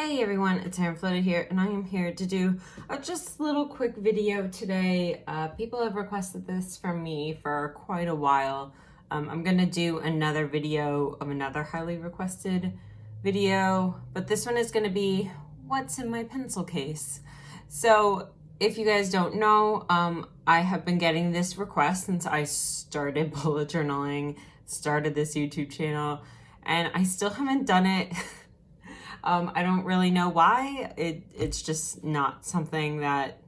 Hey everyone, it's Erin Floated here, and I am here to do a just little quick video today. People have requested this from me for quite a while. I'm gonna do another video of another highly requested video, but this one is gonna be what's in my pencil case. So if you guys don't know, I have been getting this request since I started bullet journaling, started this YouTube channel, and I still haven't done it. I don't really know why. It's just not something that,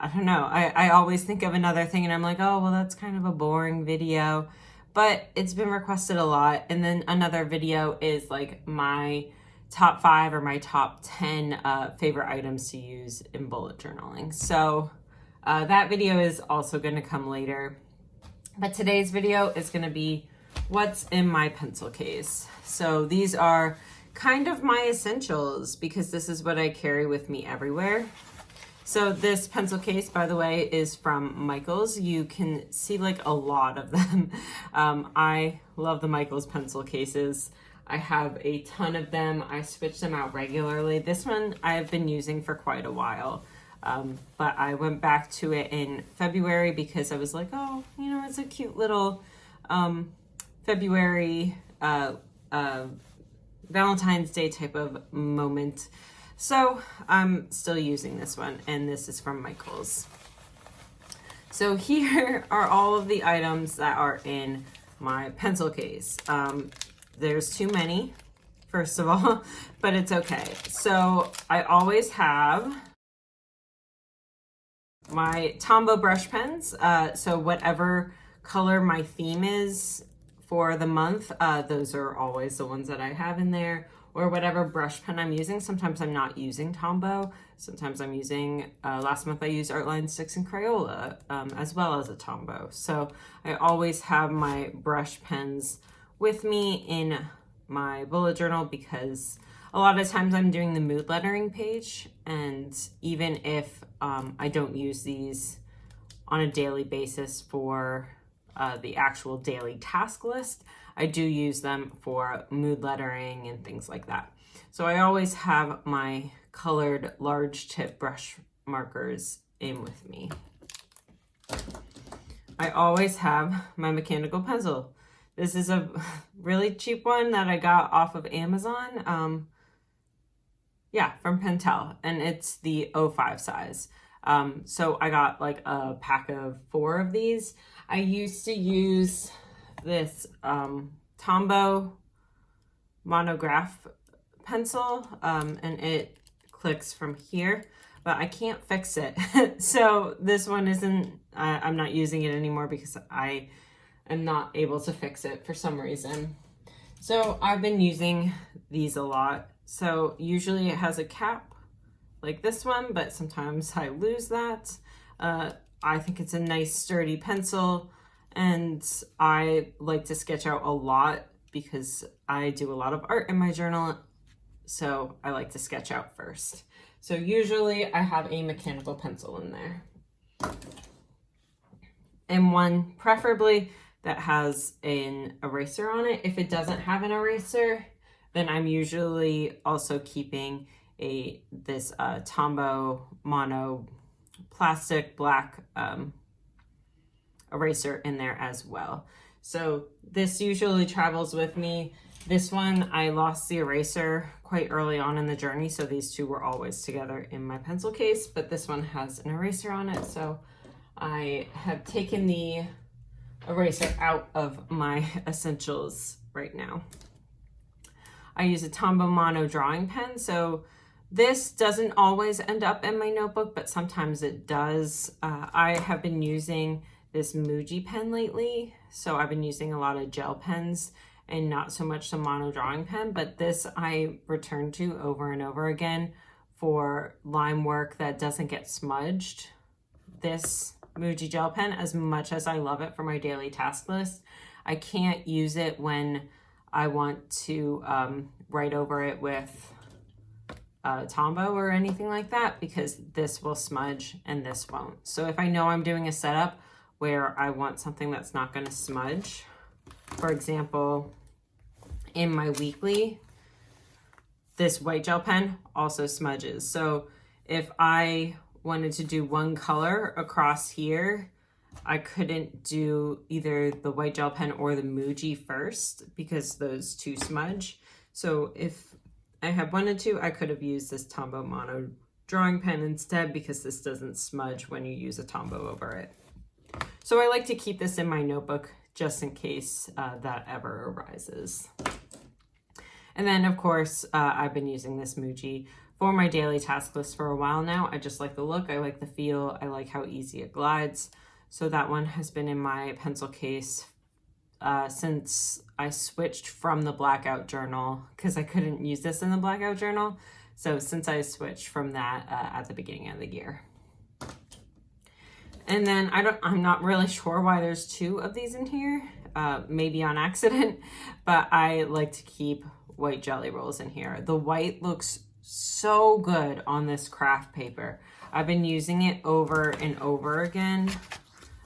I don't know. I always think of another thing and I'm like, oh, well, that's kind of a boring video. But it's been requested a lot. And then another video is like my top 5 or my top 10 favorite items to use in bullet journaling. So that video is also going to come later. But today's video is going to be what's in my pencil case. So these are kind of my essentials because this is what I carry with me everywhere. So this pencil case, by the way, is from Michaels. You can see like a lot of them. I love the Michaels pencil cases. I have a ton of them. I switch them out regularly. This one I've been using for quite a while. But I went back to it in February because I was like, oh, you know, it's a cute little February Valentine's Day type of moment. So I'm still using this one, and this is from Michaels. So here are all of the items that are in my pencil case. There's too many, first of all, but it's okay. So I always have my Tombow brush pens. So whatever color my theme is for the month, those are always the ones that I have in there, or whatever brush pen I'm using. Sometimes I'm not using Tombow. Sometimes I'm using, last month I used Artline Sticks and Crayola, as well as a Tombow. So I always have my brush pens with me in my bullet journal because a lot of times I'm doing the mood lettering page, and even if I don't use these on a daily basis for the actual daily task list, I do use them for mood lettering and things like that. So I always have my colored large tip brush markers in with me. I always have my mechanical pencil. This is a really cheap one that I got off of Amazon. Yeah, from Pentel, and it's the 05 size. So I got like a pack of 4 of these. I used to use this Tombow monograph pencil, and it clicks from here, but I can't fix it. So this one isn't, I'm not using it anymore because I am not able to fix it for some reason. So I've been using these a lot. So usually it has a cap like this one, but sometimes I lose that. I think it's a nice sturdy pencil, and I like to sketch out a lot because I do a lot of art in my journal, so I like to sketch out first. So usually I have a mechanical pencil in there, and one preferably that has an eraser on it. If it doesn't have an eraser, then I'm usually also keeping this Tombow mono plastic black eraser in there as well. So this usually travels with me. This one, I lost the eraser quite early on in the journey, so these two were always together in my pencil case, but this one has an eraser on it, so I have taken the eraser out of my essentials right now. I use a Tombow mono drawing pen, so this doesn't always end up in my notebook, but sometimes it does. I have been using this Muji pen lately, so I've been using a lot of gel pens and not so much the mono drawing pen, but this I return to over and over again for line work that doesn't get smudged. This Muji gel pen, as much as I love it for my daily task list, I can't use it when I want to write over it with Tombow or anything like that, because this will smudge and this won't. So if I know I'm doing a setup where I want something that's not going to smudge, for example, in my weekly, this white gel pen also smudges. So if I wanted to do one color across here, I couldn't do either the white gel pen or the Muji first because those two smudge. So if I had wanted to, I could have used this Tombow Mono drawing pen instead because this doesn't smudge when you use a Tombow over it. So I like to keep this in my notebook just in case that ever arises. And then of course, I've been using this Muji for my daily task list for a while now. I just like the look, I like the feel, I like how easy it glides. So that one has been in my pencil case since I switched from the blackout journal because I couldn't use this in the blackout journal. So since I switched from that at the beginning of the year. And then I'm not really sure why there's two of these in here, maybe on accident, but I like to keep white jelly rolls in here. The white looks so good on this craft paper. I've been using it over and over again.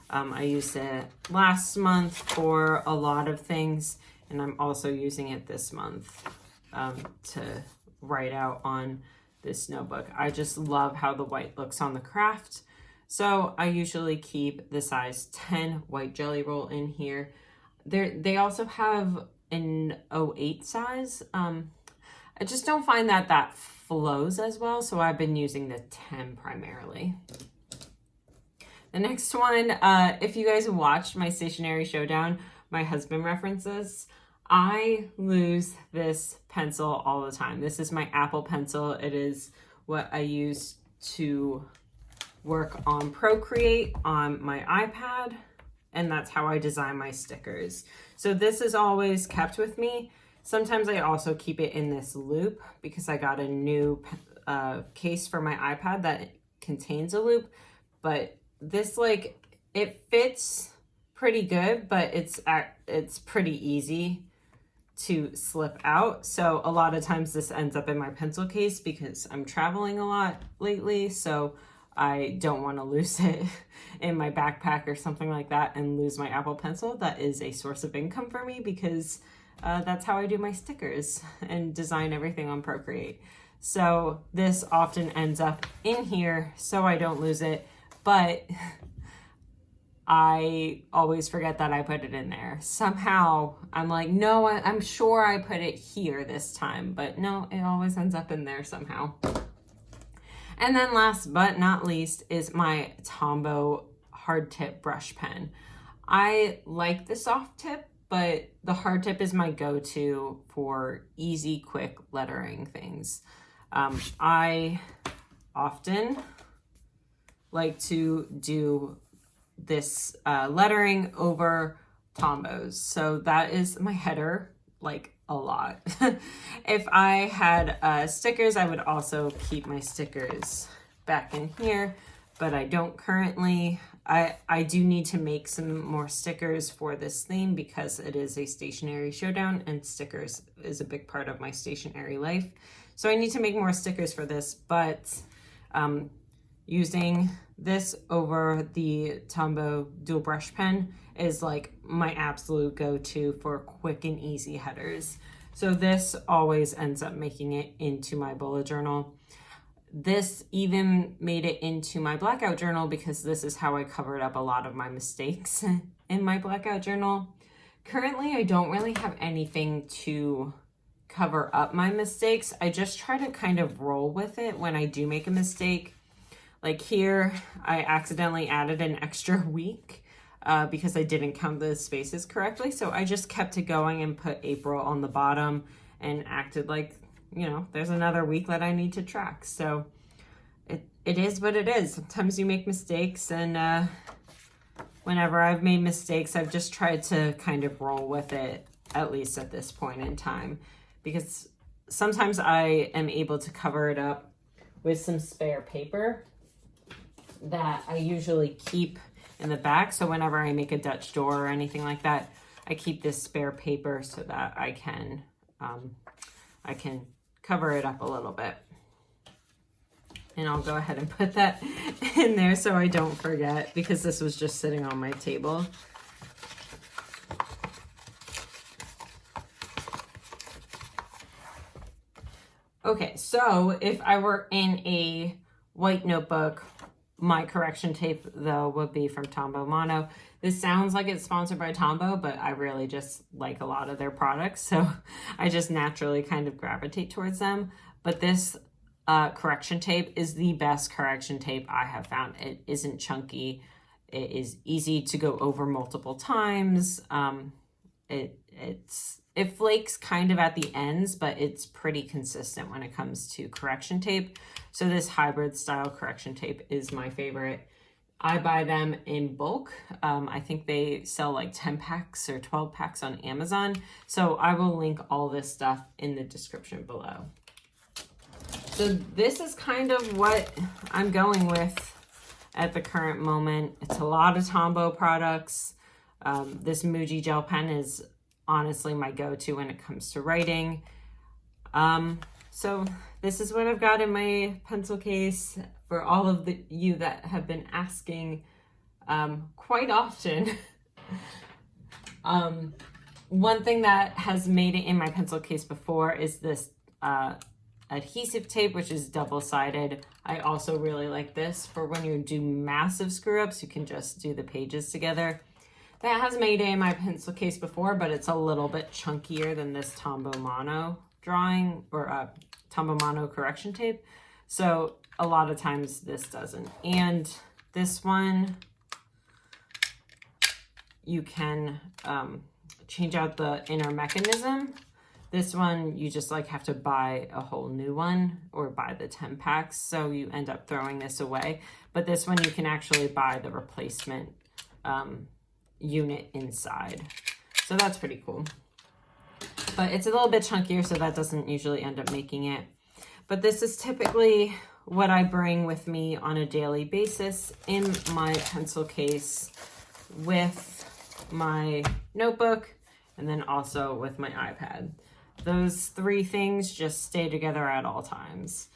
I used it last month for a lot of things, and I'm also using it this month to write out on this notebook. I just love how the white looks on the craft. So I usually keep the size 10 white jelly roll in here. They also have an 08 size. I just don't find that flows as well, so I've been using the 10 primarily. The next one, if you guys watched my stationery showdown, my husband references, I lose this pencil all the time. This is my Apple pencil. It is what I use to work on Procreate on my iPad, and that's how I design my stickers. So this is always kept with me. Sometimes I also keep it in this loop because I got a new case for my iPad that contains a loop, but this, like, it fits pretty good, but it's pretty easy to slip out. So a lot of times this ends up in my pencil case because I'm traveling a lot lately, so I don't want to lose it in my backpack or something like that and lose my Apple Pencil. That is a source of income for me because that's how I do my stickers and design everything on Procreate. So this often ends up in here so I don't lose it, but I always forget that I put it in there. Somehow I'm like, no, I'm sure I put it here this time, but no, it always ends up in there somehow. And then last but not least is my Tombow hard tip brush pen. I like the soft tip, but the hard tip is my go-to for easy, quick lettering things. I often like to do this lettering over Tombows. So that is my header, like a lot. If I had stickers, I would also keep my stickers back in here, but I don't currently. I do need to make some more stickers for this theme because it is a stationery showdown and stickers is a big part of my stationery life. So I need to make more stickers for this, but using this over the Tombow dual brush pen is like my absolute go-to for quick and easy headers. So this always ends up making it into my bullet journal. This even made it into my blackout journal because this is how I covered up a lot of my mistakes in my blackout journal. Currently, I don't really have anything to cover up my mistakes. I just try to kind of roll with it when I do make a mistake. Like here, I accidentally added an extra week because I didn't count the spaces correctly. So I just kept it going and put April on the bottom and acted like, you know, there's another week that I need to track. So it is what it is. Sometimes you make mistakes, and whenever I've made mistakes, I've just tried to kind of roll with it, at least at this point in time, because sometimes I am able to cover it up with some spare paper that I usually keep in the back. So whenever I make a Dutch door or anything like that, I keep this spare paper so that I can cover it up a little bit. And I'll go ahead and put that in there so I don't forget, because this was just sitting on my table. Okay, so if I were in a white notebook, my correction tape, though, would be from Tombow Mono. This sounds like it's sponsored by Tombow, but I really just like a lot of their products, so I just naturally kind of gravitate towards them. But this correction tape is the best correction tape I have found. It isn't chunky. It is easy to go over multiple times. It flakes kind of at the ends, but it's pretty consistent when it comes to correction tape. So this hybrid style correction tape is my favorite. I buy them in bulk. I think they sell like 10 packs or 12 packs on Amazon. So I will link all this stuff in the description below. So this is kind of what I'm going with at the current moment. It's a lot of Tombow products. This Muji Gel Pen is honestly my go-to when it comes to writing. So this is what I've got in my pencil case for all of you that have been asking quite often. One thing that has made it in my pencil case before is this adhesive tape, which is double-sided. I also really like this for when you do massive screw-ups, you can just do the pages together. That has made it in my pencil case before, but it's a little bit chunkier than this Tombow Mono drawing or Tombow Mono correction tape. So a lot of times this doesn't. And this one, you can change out the inner mechanism. This one, you just like have to buy a whole new one or buy the 10 packs. So you end up throwing this away. But this one, you can actually buy the replacement unit inside. So that's pretty cool. But it's a little bit chunkier, so that doesn't usually end up making it. But this is typically what I bring with me on a daily basis in my pencil case with my notebook and then also with my iPad. Those three things just stay together at all times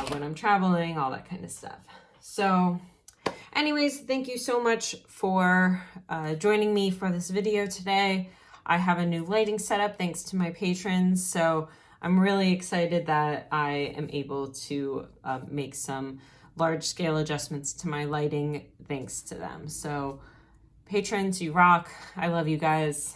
when I'm traveling, all that kind of stuff. So anyways, thank you so much for joining me for this video today. I have a new lighting setup thanks to my patrons, so I'm really excited that I am able to make some large-scale adjustments to my lighting thanks to them. So patrons, you rock. I love you guys.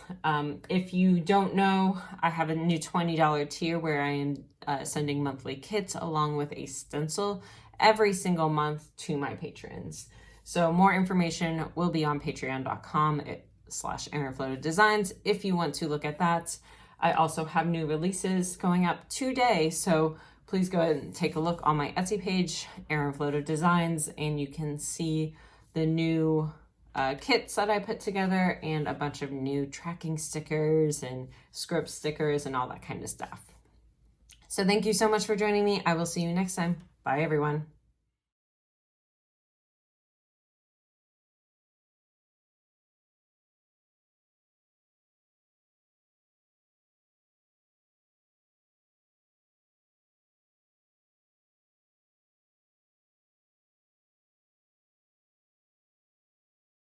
If you don't know, I have a new $20 tier where I am sending monthly kits along with a stencil every single month to my patrons. So more information will be on patreon.com/AaronFloaterDesigns if you want to look at that. I also have new releases going up today, so please go ahead and take a look on my Etsy page, Aaron Floater Designs, and you can see the new kits that I put together and a bunch of new tracking stickers and script stickers and all that kind of stuff. So thank you so much for joining me. I will see you next time. Bye, everyone.